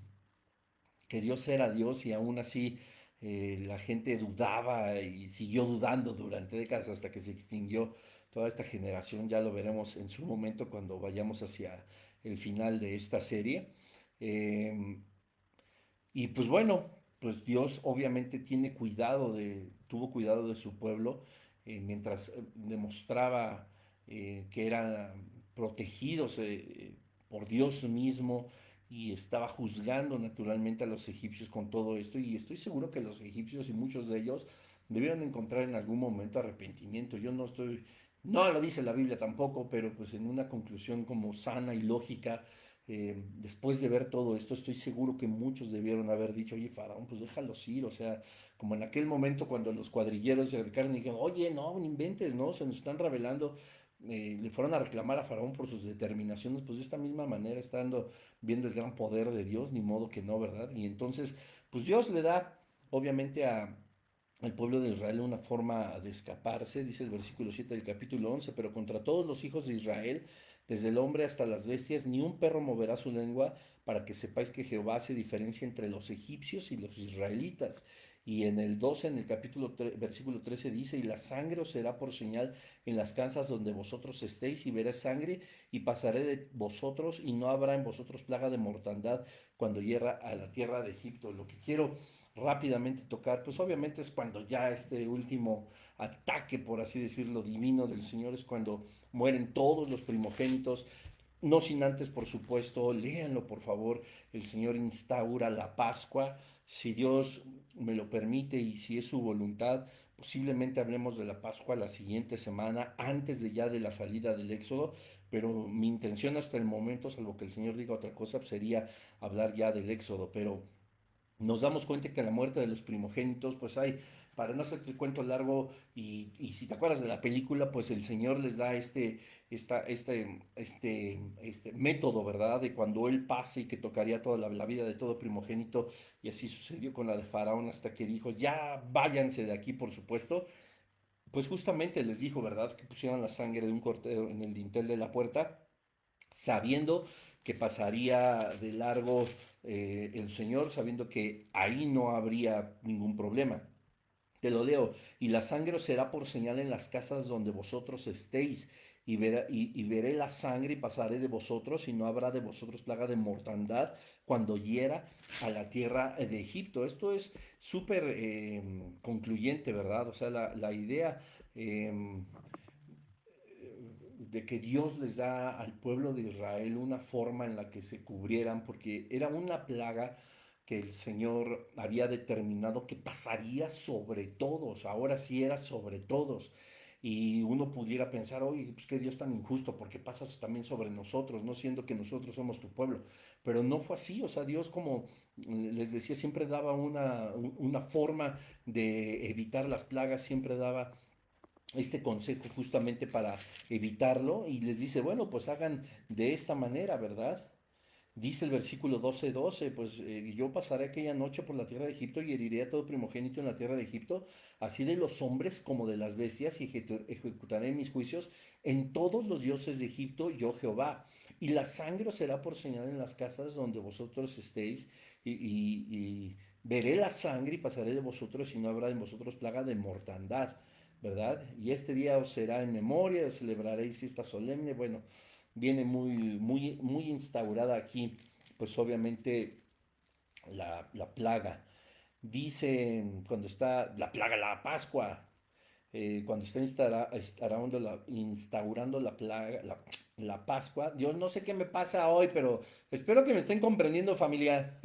que Dios era Dios y aún así la gente dudaba y siguió dudando durante décadas hasta que se extinguió toda esta generación. Ya lo veremos en su momento cuando vayamos hacia el final de esta serie. Eh, y pues bueno, pues Dios obviamente tuvo cuidado de su pueblo mientras demostraba que eran protegidos por Dios mismo y estaba juzgando naturalmente a los egipcios con todo esto. Y estoy seguro que los egipcios y muchos de ellos debieron encontrar en algún momento arrepentimiento. No lo dice la Biblia tampoco, pero pues en una conclusión como sana y lógica después de ver todo esto, estoy seguro que muchos debieron haber dicho, oye, Faraón, pues déjalos ir, o sea, como en aquel momento cuando los cuadrilleros se acercaron y dijeron, oye, no, no inventes, no, se nos están revelando, le fueron a reclamar a Faraón por sus determinaciones, pues de esta misma manera, estando viendo el gran poder de Dios, ni modo que no, ¿verdad? Y entonces, pues Dios le da, obviamente, al pueblo de Israel una forma de escaparse, dice el versículo 7 del capítulo 11, pero contra todos los hijos de Israel, desde el hombre hasta las bestias, ni un perro moverá su lengua para que sepáis que Jehová hace diferencia entre los egipcios y los israelitas. Y en el 12, en el capítulo versículo 13 dice, y la sangre os será por señal en las casas donde vosotros estéis, y veréis sangre, y pasaré de vosotros, y no habrá en vosotros plaga de mortandad cuando hierra a la tierra de Egipto. Lo que quiero rápidamente tocar, pues obviamente es cuando ya este último ataque, por así decirlo, divino del Señor, es cuando mueren todos los primogénitos, no sin antes, por supuesto, léanlo por favor, el Señor instaura la Pascua, si Dios me lo permite y si es su voluntad, posiblemente hablemos de la Pascua la siguiente semana, antes de ya de la salida del Éxodo, pero mi intención hasta el momento, salvo que el Señor diga otra cosa, sería hablar ya del Éxodo, pero nos damos cuenta que a la muerte de los primogénitos, pues hay, para no hacerte el cuento largo, y si te acuerdas de la película, pues el Señor les da este método, ¿verdad? De cuando Él pase y que tocaría toda la vida de todo primogénito, y así sucedió con la de Faraón hasta que dijo, ya váyanse de aquí, por supuesto. Pues justamente les dijo, ¿verdad? Que pusieran la sangre de un cordero en el dintel de la puerta sabiendo que pasaría de largo el Señor, sabiendo que ahí no habría ningún problema. Te lo leo, y la sangre os será por señal en las casas donde vosotros estéis, y veré la sangre y pasaré de vosotros, y no habrá de vosotros plaga de mortandad cuando hiera a la tierra de Egipto. Esto es súper concluyente, ¿verdad? O sea, la idea eh, de que Dios les da al pueblo de Israel una forma en la que se cubrieran, porque era una plaga que el Señor había determinado que pasaría sobre todos, ahora sí era sobre todos. Y uno pudiera pensar, oye, pues qué Dios tan injusto, porque pasas también sobre nosotros, no siendo que nosotros somos tu pueblo. Pero no fue así, o sea, Dios, como les decía, siempre daba una forma de evitar las plagas, siempre daba este consejo justamente para evitarlo y les dice, bueno, pues hagan de esta manera, ¿verdad? Dice el versículo 12:12, pues yo pasaré aquella noche por la tierra de Egipto y heriré a todo primogénito en la tierra de Egipto, así de los hombres como de las bestias, y ejecutaré mis juicios en todos los dioses de Egipto, yo Jehová. Y la sangre os será por señal en las casas donde vosotros estéis, y veré la sangre y pasaré de vosotros, y no habrá en vosotros plaga de mortandad, ¿verdad? Y este día os será en memoria, celebraréis fiesta solemne. Bueno, viene muy instaurada aquí, pues obviamente la plaga. Dicen cuando está la plaga, la Pascua, cuando está instaurando la plaga, la Pascua. Yo no sé qué me pasa hoy, pero espero que me estén comprendiendo, familia.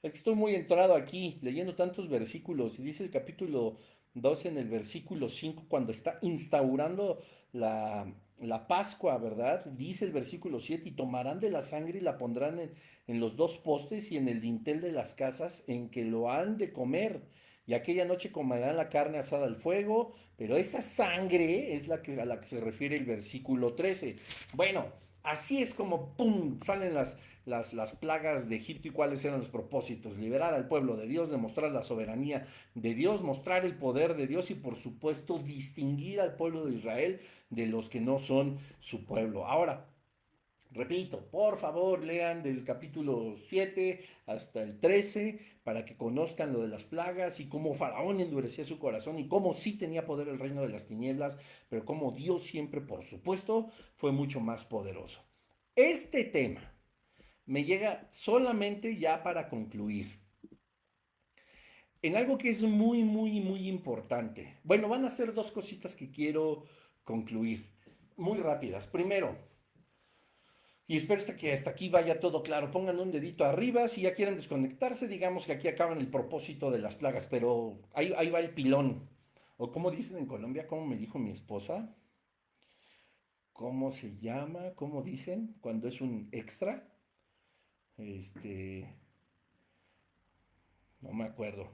Es que estoy muy entrado aquí, leyendo tantos versículos, y dice el capítulo 2 en el versículo 5, cuando está instaurando la Pascua, ¿verdad? Dice el versículo 7, y tomarán de la sangre y la pondrán en los dos postes y en el dintel de las casas en que lo han de comer. Y aquella noche comerán la carne asada al fuego, pero esa sangre es a la que se refiere el versículo 13. Bueno, así es como, ¡pum!, salen las plagas de Egipto. ¿Y cuáles eran los propósitos? Liberar al pueblo de Dios, demostrar la soberanía de Dios, mostrar el poder de Dios y por supuesto distinguir al pueblo de Israel de los que no son su pueblo. Ahora, repito, por favor, lean del capítulo 7 hasta el 13 para que conozcan lo de las plagas y cómo Faraón endurecía su corazón y cómo sí tenía poder el reino de las tinieblas, pero cómo Dios siempre, por supuesto, fue mucho más poderoso. Este tema me llega solamente ya para concluir en algo que es muy, muy, muy importante. Bueno, van a ser dos cositas que quiero concluir, muy rápidas. Primero, y espero que hasta aquí vaya todo claro. Pongan un dedito arriba si ya quieren desconectarse. Digamos que aquí acaban el propósito de las plagas, pero ahí va el pilón. O como dicen en Colombia, como me dijo mi esposa, ¿cómo se llama? ¿Cómo dicen? Cuando es un extra. Este, no me acuerdo.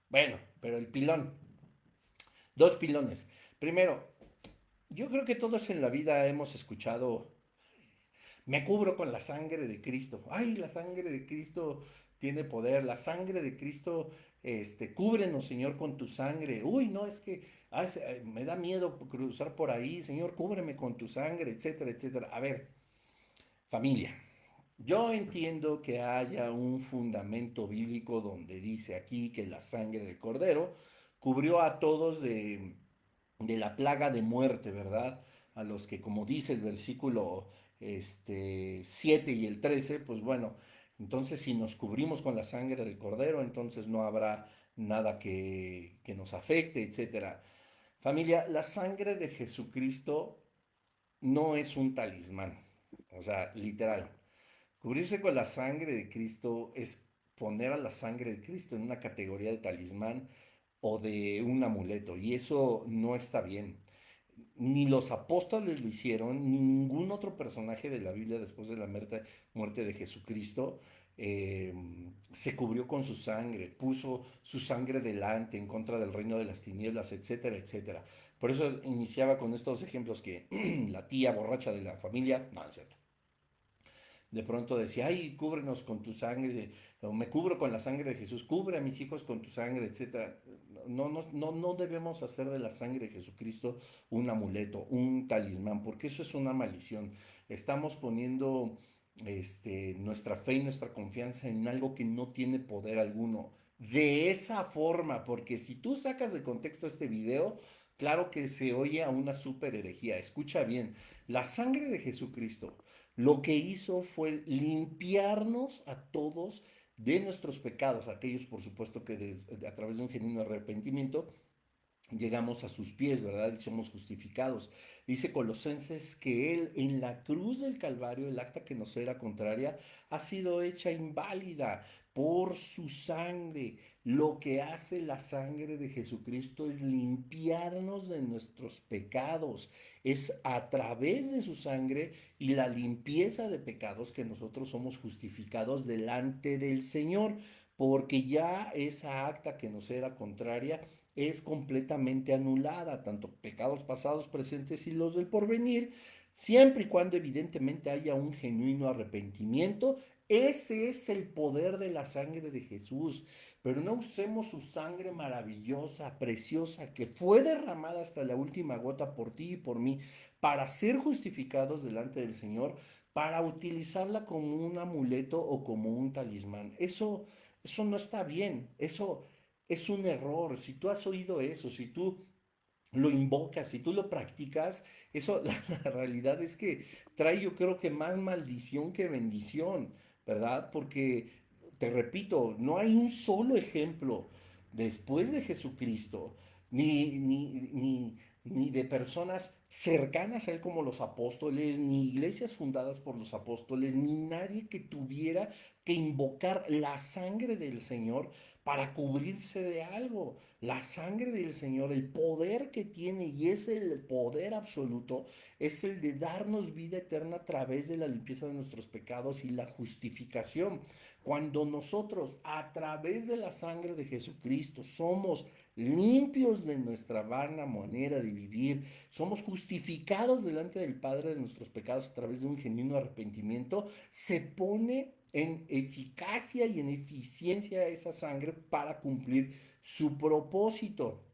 Bueno, pero el pilón. Dos pilones. Primero, yo creo que todos en la vida hemos escuchado, me cubro con la sangre de Cristo. Ay, la sangre de Cristo tiene poder. La sangre de Cristo, cúbrenos, Señor, con tu sangre. Uy, no, es que me da miedo cruzar por ahí. Señor, cúbreme con tu sangre, etcétera, etcétera. A ver, familia, yo entiendo que haya un fundamento bíblico donde dice aquí que la sangre del Cordero cubrió a todos de la plaga de muerte, ¿verdad? A los que, como dice el versículo 7 y el 13, pues bueno, entonces si nos cubrimos con la sangre del Cordero, entonces no habrá nada que nos afecte, etcétera. Familia, la sangre de Jesucristo no es un talismán, o sea, literal. Cubrirse con la sangre de Cristo es poner a la sangre de Cristo en una categoría de talismán o de un amuleto, y eso no está bien. Ni los apóstoles lo hicieron, ni ningún otro personaje de la Biblia después de la muerte de Jesucristo eh, se cubrió con su sangre, puso su sangre delante en contra del reino de las tinieblas, etcétera, etcétera. Por eso iniciaba con estos ejemplos que la tía borracha de la familia, no, es cierto, de pronto decía, ay, cúbrenos con tu sangre, o me cubro con la sangre de Jesús, cubre a mis hijos con tu sangre, etcétera. No, no, no, no debemos hacer de la sangre de Jesucristo un amuleto, un talismán, porque eso es una maldición. Estamos poniendo nuestra fe y nuestra confianza en algo que no tiene poder alguno. De esa forma, porque si tú sacas de contexto este video, claro que se oye a una super herejía. Escucha bien, la sangre de Jesucristo lo que hizo fue limpiarnos a todos de nuestros pecados, aquellos por supuesto que a través de un genuino arrepentimiento llegamos a sus pies, ¿verdad? Y somos justificados. Dice Colosenses que Él en la cruz del Calvario, el acta que nos era contraria, ha sido hecha inválida por su sangre. Lo que hace la sangre de Jesucristo es limpiarnos de nuestros pecados. Es a través de su sangre y la limpieza de pecados que nosotros somos justificados delante del Señor, porque ya esa acta que nos era contraria es completamente anulada, tanto pecados pasados, presentes y los del porvenir, siempre y cuando evidentemente haya un genuino arrepentimiento. Ese es el poder de la sangre de Jesús. Pero no usemos su sangre maravillosa, preciosa, que fue derramada hasta la última gota por ti y por mí, para ser justificados delante del Señor, para utilizarla como un amuleto o como un talismán. Eso no está bien. Eso es un error. Si tú has oído eso, si tú lo invocas, si tú lo practicas, eso, la realidad es que trae, yo creo que más maldición que bendición, ¿verdad? Porque, te repito, no hay un solo ejemplo después de Jesucristo, ni de personas cercanas a él como los apóstoles, ni iglesias fundadas por los apóstoles, ni nadie que tuviera que invocar la sangre del Señor para cubrirse de algo. La sangre del Señor, el poder que tiene, y es el poder absoluto, es el de darnos vida eterna a través de la limpieza de nuestros pecados y la justificación. Cuando nosotros a través de la sangre de Jesucristo somos limpios de nuestra vana manera de vivir, somos justificados delante del Padre de nuestros pecados a través de un genuino arrepentimiento, se pone en eficacia y en eficiencia esa sangre para cumplir su propósito.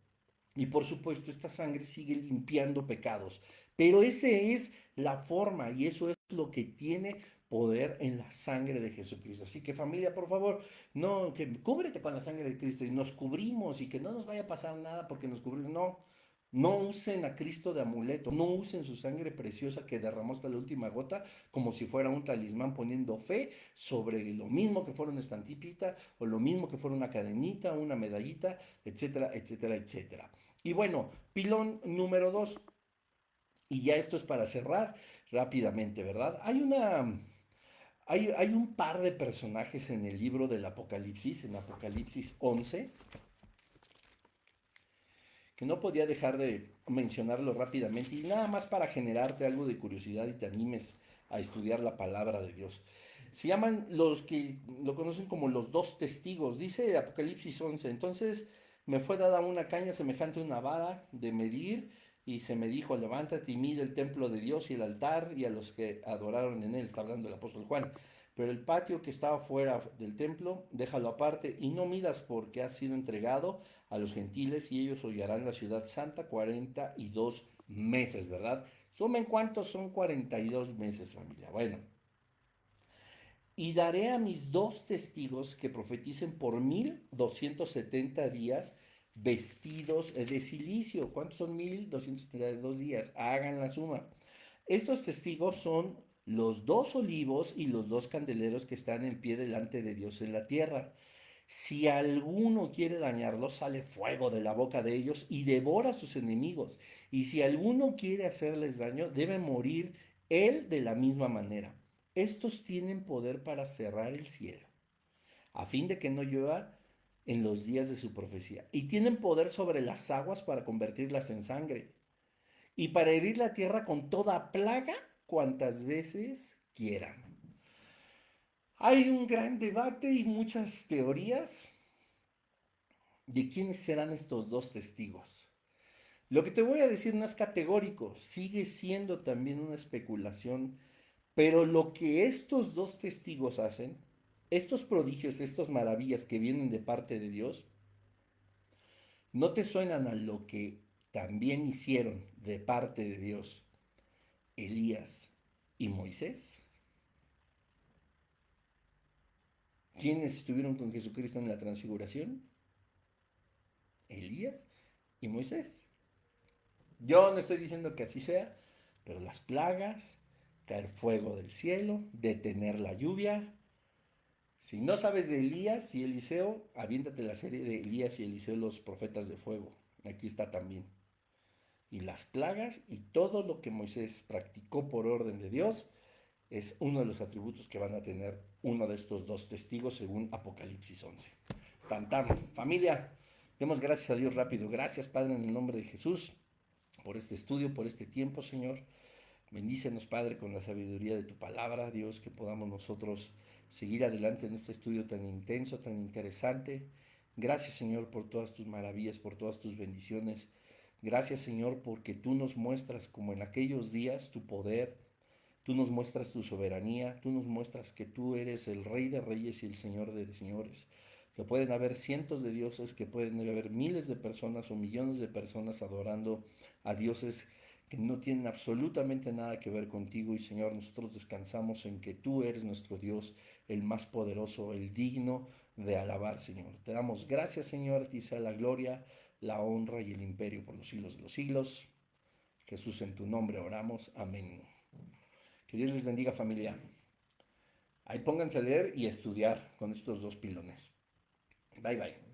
Y por supuesto, esta sangre sigue limpiando pecados. Pero esa es la forma y eso es lo que tiene poder en la sangre de Jesucristo. Así que familia, por favor, no, que cúbrete con la sangre de Cristo y nos cubrimos y que no nos vaya a pasar nada porque nos cubrimos. No, no usen a Cristo de amuleto, no usen su sangre preciosa que derramó hasta la última gota como si fuera un talismán poniendo fe sobre lo mismo que fuera una estampita o lo mismo que fuera una cadenita, una medallita, etcétera, etcétera, etcétera. Y bueno, pilón número 2, y ya esto es para cerrar rápidamente, ¿verdad? Hay un par de personajes en el libro del Apocalipsis, en Apocalipsis 11, que no podía dejar de mencionarlo rápidamente y nada más para generarte algo de curiosidad y te animes a estudiar la palabra de Dios. Se llaman los que lo conocen como los dos testigos. Dice Apocalipsis 11, entonces me fue dada una caña semejante a una vara de medir y se me dijo, levántate y mide el templo de Dios y el altar y a los que adoraron en él. Está hablando el apóstol Juan. Pero el patio que estaba fuera del templo, déjalo aparte y no midas porque ha sido entregado a los gentiles y ellos hollarán la ciudad santa 42 meses, ¿verdad? Sumen cuántos son 42 meses, familia. Bueno, y daré a mis dos testigos que profeticen por 1270 días vestidos de silicio. ¿Cuántos son 1272 días? Hagan la suma. Estos testigos son los dos olivos y los dos candeleros que están en pie delante de Dios en la tierra. Si alguno quiere dañarlos, sale fuego de la boca de ellos y devora a sus enemigos. Y si alguno quiere hacerles daño, debe morir él de la misma manera. Estos tienen poder para cerrar el cielo, a fin de que no llueva en los días de su profecía. Y tienen poder sobre las aguas para convertirlas en sangre. Y para herir la tierra con toda plaga cuantas veces quieran. Hay un gran debate y muchas teorías de quiénes serán estos dos testigos. Lo que te voy a decir no es categórico, sigue siendo también una especulación, pero lo que estos dos testigos hacen, estos prodigios, estas maravillas que vienen de parte de Dios, ¿no te suenan a lo que también hicieron de parte de Dios Elías y Moisés? ¿Quiénes estuvieron con Jesucristo en la transfiguración? Elías y Moisés. Yo no estoy diciendo que así sea, pero las plagas, caer fuego del cielo, detener la lluvia. Si no sabes de Elías y Eliseo, aviéntate la serie de Elías y Eliseo, los profetas de fuego. Aquí está también. Y las plagas y todo lo que Moisés practicó por orden de Dios es uno de los atributos que van a tener uno de estos dos testigos según Apocalipsis 11. Tan tan. Familia, demos gracias a Dios rápido. Gracias, Padre, en el nombre de Jesús, por este estudio, por este tiempo, Señor. Bendícenos, Padre, con la sabiduría de tu palabra, Dios, que podamos nosotros seguir adelante en este estudio tan intenso, tan interesante. Gracias, Señor, por todas tus maravillas, por todas tus bendiciones. Gracias, Señor, porque tú nos muestras, como en aquellos días, tu poder. Tú nos muestras tu soberanía, tú nos muestras que tú eres el Rey de Reyes y el Señor de Señores, que pueden haber cientos de dioses, que pueden haber miles de personas o millones de personas adorando a dioses que no tienen absolutamente nada que ver contigo. Y Señor, nosotros descansamos en que tú eres nuestro Dios, el más poderoso, el digno de alabar, Señor. Te damos gracias, Señor, a ti sea la gloria, la honra y el imperio por los siglos de los siglos. Jesús, en tu nombre oramos. Amén. Que Dios les bendiga, familia. Ahí pónganse a leer y a estudiar con estos dos pilones. Bye bye.